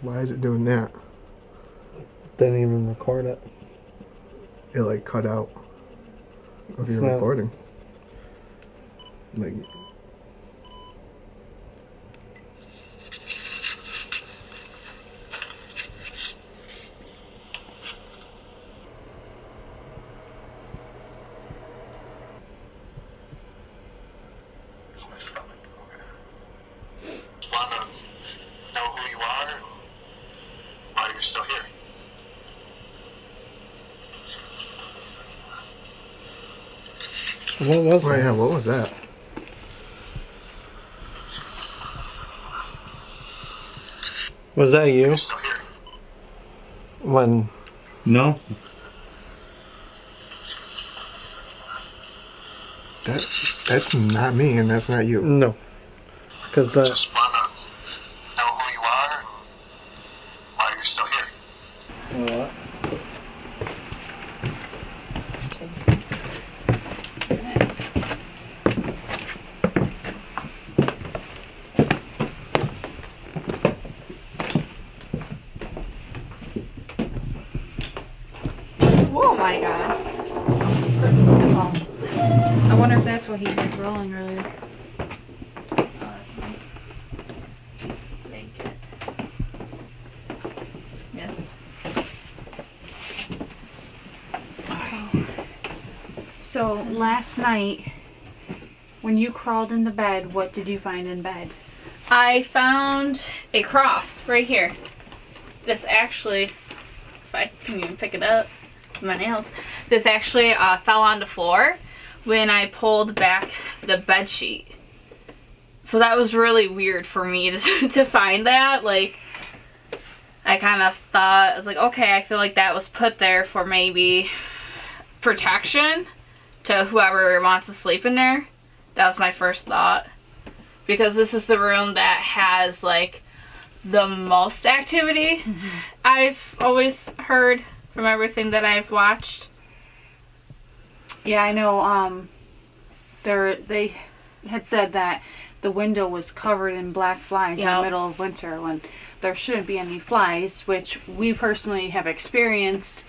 Why is it doing that? Didn't even record it. It like cut out of your It's not- recording. Like, It's my stomach. Okay. Want to know who you are and why you're still here? What was oh that? yeah, what was that? Was that you? You're still here. When No? That's not me, and that's not you. no, because Just want to know who you are and why you're still here. Oh my god. Oh, he's hurting my ball. I wonder if that's why he was rolling earlier. Oh, that's fine. Thank you. Yes. So, last night, when you crawled into bed, what did you find in bed? I found a cross right here. This actually, if I can even pick it up with my nails, this actually fell on the floor when I pulled back the bed sheet. So that was really weird for me to find that. Like, I kind of thought, I was like, okay, I feel like that was put there for maybe protection to whoever wants to sleep in there. That was my first thought. Because this is the room that has, like, the most activity. I've always heard from everything that I've watched. Yeah, I know, they had said that the window was covered in black flies in the middle of winter when there shouldn't be any flies, which we personally have experienced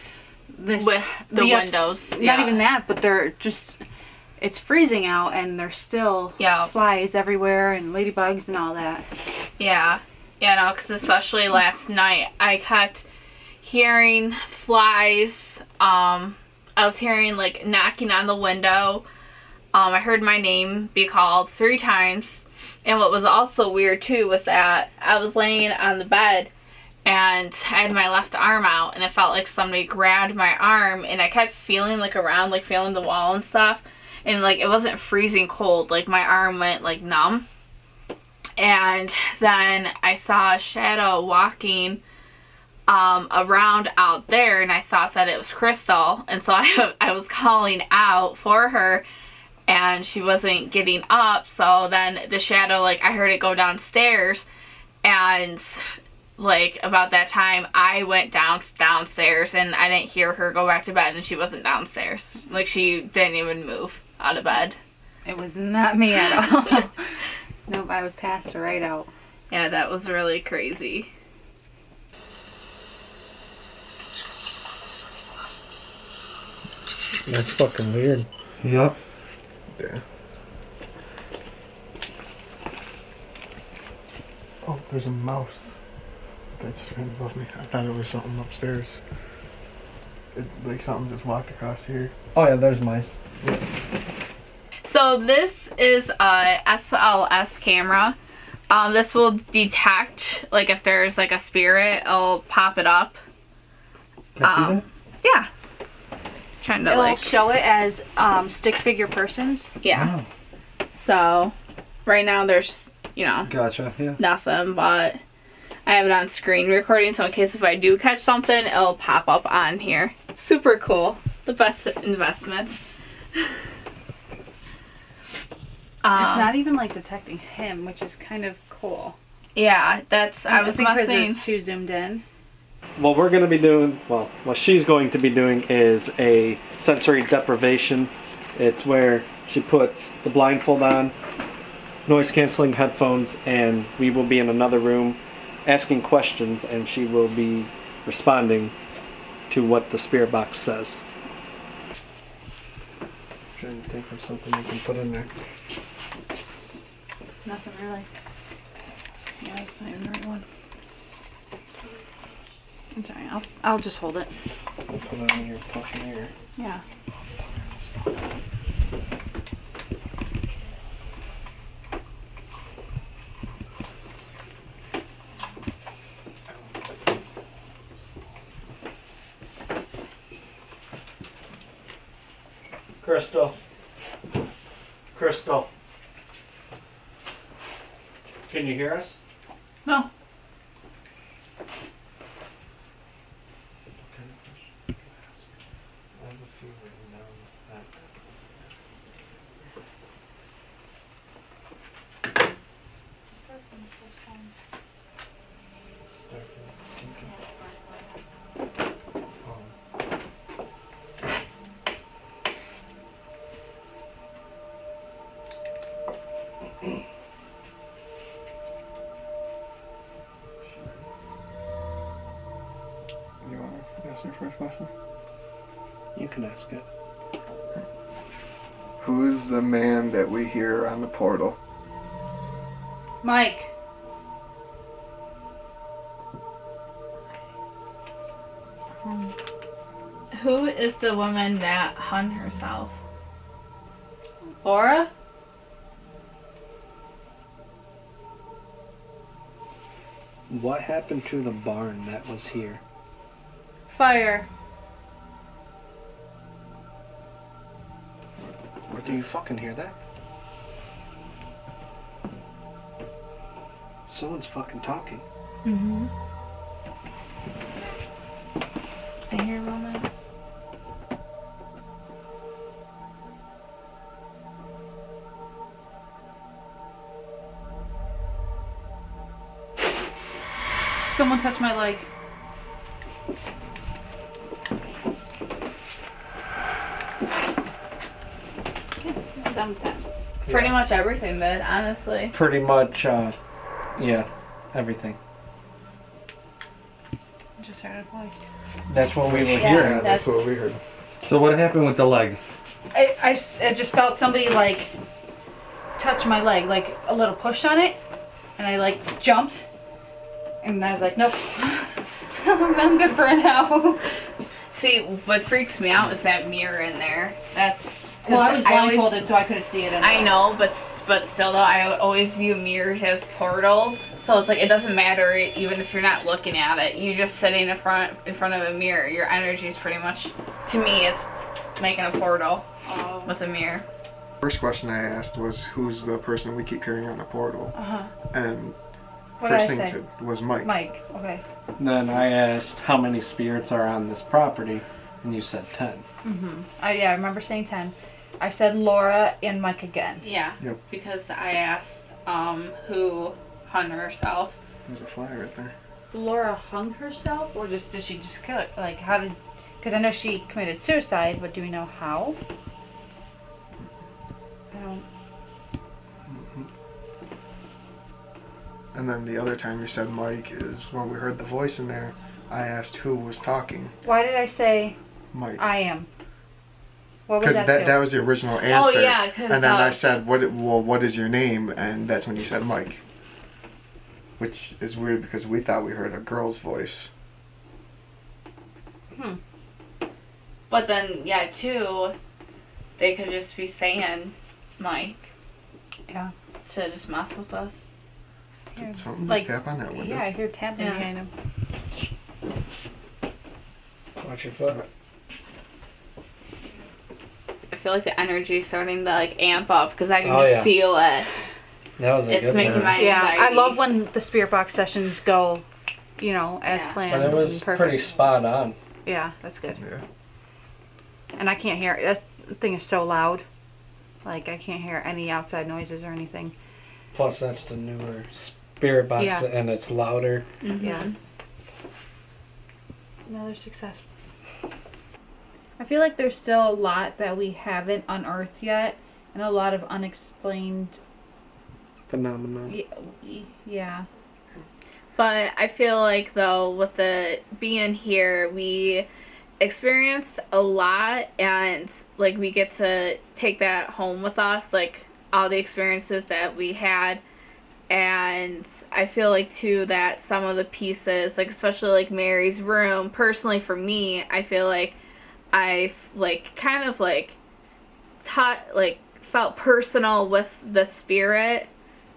this With the windows. Not even that, but they're just, it's freezing out and there's still flies everywhere and ladybugs and all that. Yeah. Yeah, no, because especially last night, I kept hearing flies. I was hearing, like, knocking on the window. I heard my name be called 3 times. And what was also weird, too, was that I was laying on the bed and I had my left arm out and it felt like somebody grabbed my arm and I kept feeling, like, around, like, feeling the wall and stuff. And, like, it wasn't freezing cold. Like, my arm went, like, numb. And then I saw a shadow walking around out there, and I thought that it was Crystal. And so I was calling out for her, and she wasn't getting up. So then the shadow, like, I heard it go downstairs, and, like, about that time, I went downstairs, and I didn't hear her go back to bed, and she wasn't downstairs. Like, she didn't even move out of bed. It was not me at all. Nope, I was passed right out. Yeah, that was really crazy. That's fucking weird. Yep. Yeah. Oh, there's a mouse. That just ran above me. I thought it was something upstairs. Like something just walked across here. Oh yeah, there's mice. So this is a SLS camera. This will detect, like, if there's, like, a spirit, it'll pop it up. Can I see that? Yeah. Trying to, It'll like, show it as stick figure persons. yeah. So right now there's, you know, Gotcha, yeah. nothing, but I have it on screen recording, so in case if I do catch something, it'll pop up on here. Super cool. The best investment. It's not even, like, detecting him, which is kind of cool. Yeah, that's, I was think because messing. it's too zoomed in. What we're going to be doing, well, what she's going to be doing is a sensory deprivation. It's where she puts the blindfold on, noise canceling headphones, and we will be in another room asking questions, and she will be responding to what the spirit box says. I'm trying to think of something we can put in there. Nothing really. Yeah, it's not even the right one. I'm sorry, I'll just hold it. I'll put it on your fucking ear. Yeah. Crystal. Crystal. Can you hear us? No. You want to ask your first question? You can ask it. Who's the man that we hear on the portal? Mike. Who is the woman that hung herself? Laura? What happened to the barn that was here? Fire. Where do you fucking hear that? Someone's fucking talking. Mm-hmm. I hear Roman. Someone touched my leg. I'm done with that. Pretty much everything, but honestly. Pretty much, yeah, everything. Just heard a voice. That's what we were Yeah, hearing. That's what we heard. So what happened with the leg? I just felt somebody like touch my leg, like a little push on it, and I like jumped, and I was like, nope, I'm good for now. See, what freaks me out is that mirror in there. That's. Well, I was always- blindfolded, so I couldn't see it. I know, but still though, I always view mirrors as portals. So it's like it doesn't matter even if you're not looking at it. You just sitting in front of a mirror. Your energy is pretty much, to me, is making a portal with a mirror. First question I asked was, who's the person we keep hearing on the portal? And What first did I thing say? said was Mike. Mike. Okay. Then I asked how many spirits are on this property, and you said 10. I remember saying 10. I said Laura and Mike again. Yeah. Yep. Because I asked who hung herself. There's a fly right there. Laura hung herself, or did she just kill it? Like, how did? Because I know she committed suicide, but do we know how? I don't. And then the other time you said Mike is when we heard the voice in there. I asked who was talking. Why did I say Mike. I am? What was Because that? that was the original answer. yeah, 'cause, and then I said, what is your name? And that's when you said Mike. Which is weird because we thought we heard a girl's voice. But then, yeah, too, they could just be saying Mike. Yeah. To just mess with us. Did something Like, just tap on that window? Yeah, I hear tapping Yeah. behind him. Watch your foot. I feel like the energy is starting to like amp up because I can Oh, just yeah. feel it. That was a It's good making one. my Yeah, anxiety. I love when the spirit box sessions go, you know, as Yeah. planned. But it was and perfect. pretty spot on. Yeah, that's good. Yeah. And I can't hear it. That thing is so loud. Like, I can't hear any outside noises or anything. Plus, that's the newer spirit box, Yeah. and it's louder. Yeah. Another successful. I feel like there's still a lot that we haven't unearthed yet, and a lot of unexplained. Phenomenon. Yeah. But I feel like though with the being here, we experienced a lot, and like we get to take that home with us, like all the experiences that we had. And I feel like too that some of the pieces, like especially like Mary's room, personally for me, I feel like I like kind of like felt personal with the spirit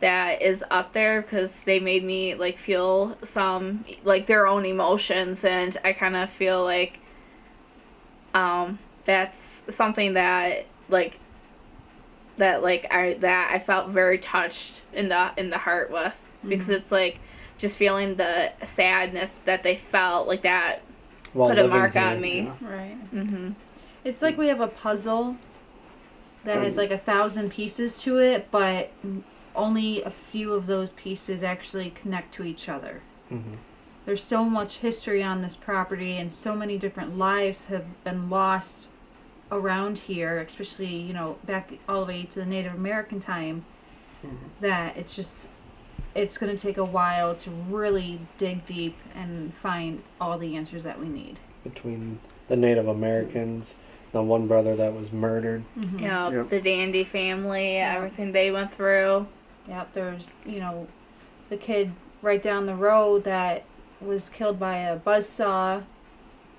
that is up there, because they made me like feel some like their own emotions, and I kind of feel like that's something that I felt very touched in the heart with, because it's like just feeling the sadness that they felt, like that While put a living mark here, on me. yeah. Right. Mm-hmm. It's like we have a puzzle that has like 1,000 pieces to it, but only a few of those pieces actually connect to each other. Mhm. There's so much history on this property, and so many different lives have been lost around here, especially, you know, back all the way to the Native American time, that it's going to take a while to really dig deep and find all the answers that we need. Between the Native Americans, the one brother that was murdered. Yeah, Yep. the Dandy family, everything they went through. Yep, there's, you know, the kid right down the road that was killed by a buzzsaw,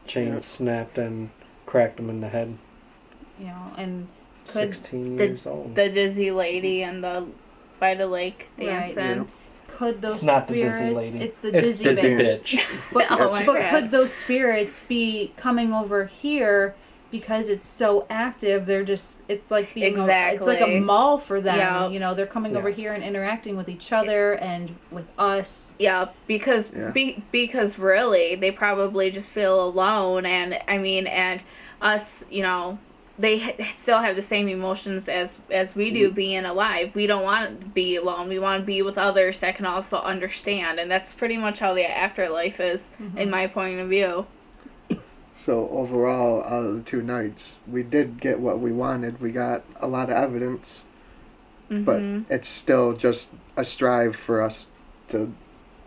Chain snapped and cracked him in the head. you know, and Could 16 years old. The dizzy lady and the by the lake Right. dancing. Could those It's not the spirits? dizzy lady. It's the It's dizzy dizzy bitch. bitch. But, Oh my but God. could those spirits be coming over here because it's so active? They're just, it's like being it's like a Exactly. mall for them. Yeah. You know, they're coming over Yeah. here and interacting with each other and with us. Yeah, because Yeah. because really they probably just feel alone, and I mean, and us, you know, they still have the same emotions as we do being alive. We don't want to be alone. We want to be with others that can also understand, and that's pretty much how the afterlife is, in my point of view. So overall, out of the 2 nights, we did get what we wanted. We got a lot of evidence, but it's still just a strive for us to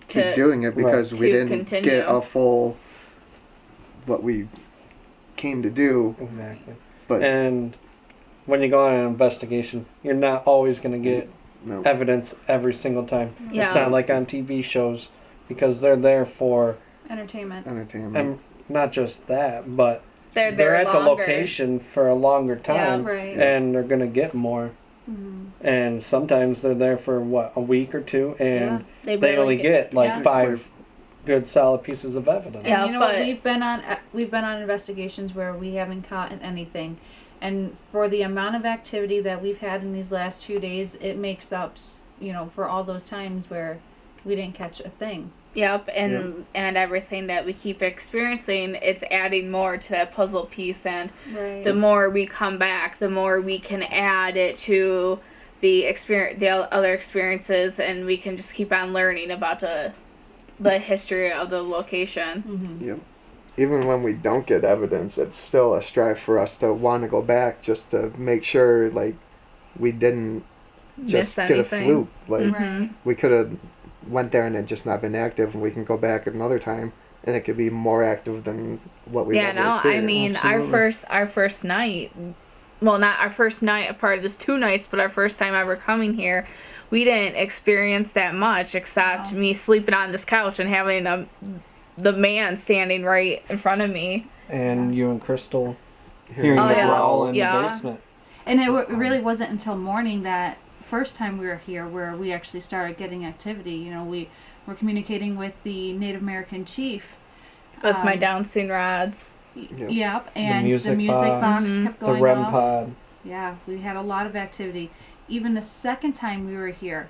keep doing it because we To didn't continue. get a full what we came to do. Exactly. But And when you go on an investigation, you're not always going to get no, evidence every single time. Yeah. It's not like on TV shows because they're there for, Entertainment. entertainment. and not just that, but They're they're at the longer. location for a longer time, Right. and they're going to get more. And sometimes they're there for a week or 2, and They they barely only get like yeah. 5 good solid pieces of evidence. Yeah, And you know what? but- We've been on investigations where we haven't caught anything, and for the amount of activity that we've had in these last 2 days, it makes up, you know, for all those times where we didn't catch a thing. Yep, and everything that we keep experiencing, it's adding more to that puzzle piece, and Right. the more we come back, the more we can add it to the other experiences, and we can just keep on learning about the history of the location. Yep. Even when we don't get evidence, it's still a strive for us to want to go back just to make sure, like, we didn't just Miss get a anything. fluke. Like, Mhm. we could have went there and it just not been active, and we can go back another time, and it could be more active than what we've Yeah, ever no, I experienced. mean, Absolutely. our first night, well, not our first night, a part of this 2 nights, but our first time ever coming here, we didn't experience that much except me sleeping on this couch and having the man standing right in front of me. And you and Crystal hearing Oh, the yeah. growl in Yeah. the basement. And it really wasn't until morning that first time we were here where we actually started getting activity. You know, we were communicating with the Native American chief. With my Downstein rods. Yep, and the music music box box. kept The going REM off. pod. Yeah, we had a lot of activity. Even the second time we were here,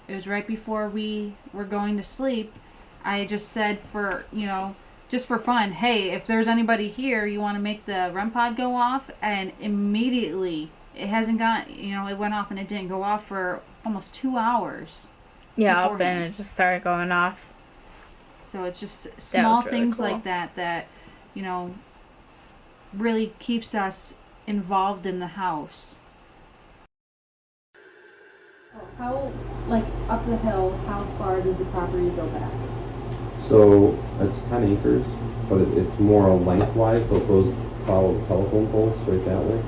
it was right before we were going to sleep. I just said just for fun, hey, if there's anybody here, you want to make the REM pod go off? And immediately, it hasn't gone, it went off and it didn't go off for almost 2 hours. Yeah, and beforehand. it just started going off. So it's just small really things cool. like that, really keeps us involved in the house. How, like, up the hill, how far does the property go back? So it's 10 acres, but it's more lengthwise, so it goes follow the telephone poles straight that way.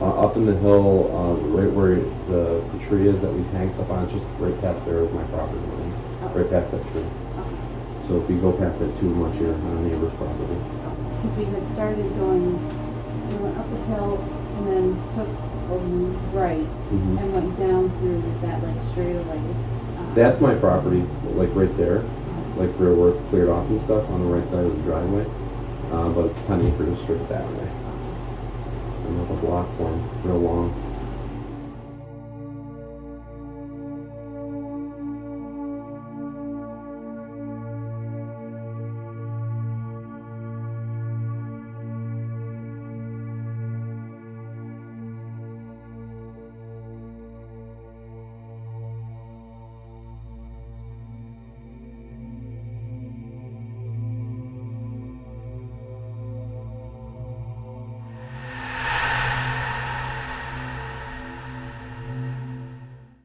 Up in the hill, right where the tree is that we hang stuff on, it's just right past there is my property line, right past that tree. So if you go past that too much, you're on a neighbor's property. Because we had started we went up the hill and then took a right Mhm. and went down through that, like, straight, like... That's my property, like right there, like where it's cleared off and stuff on the right side of the driveway. But it's 10 acres straight that way. And like a block form, real long.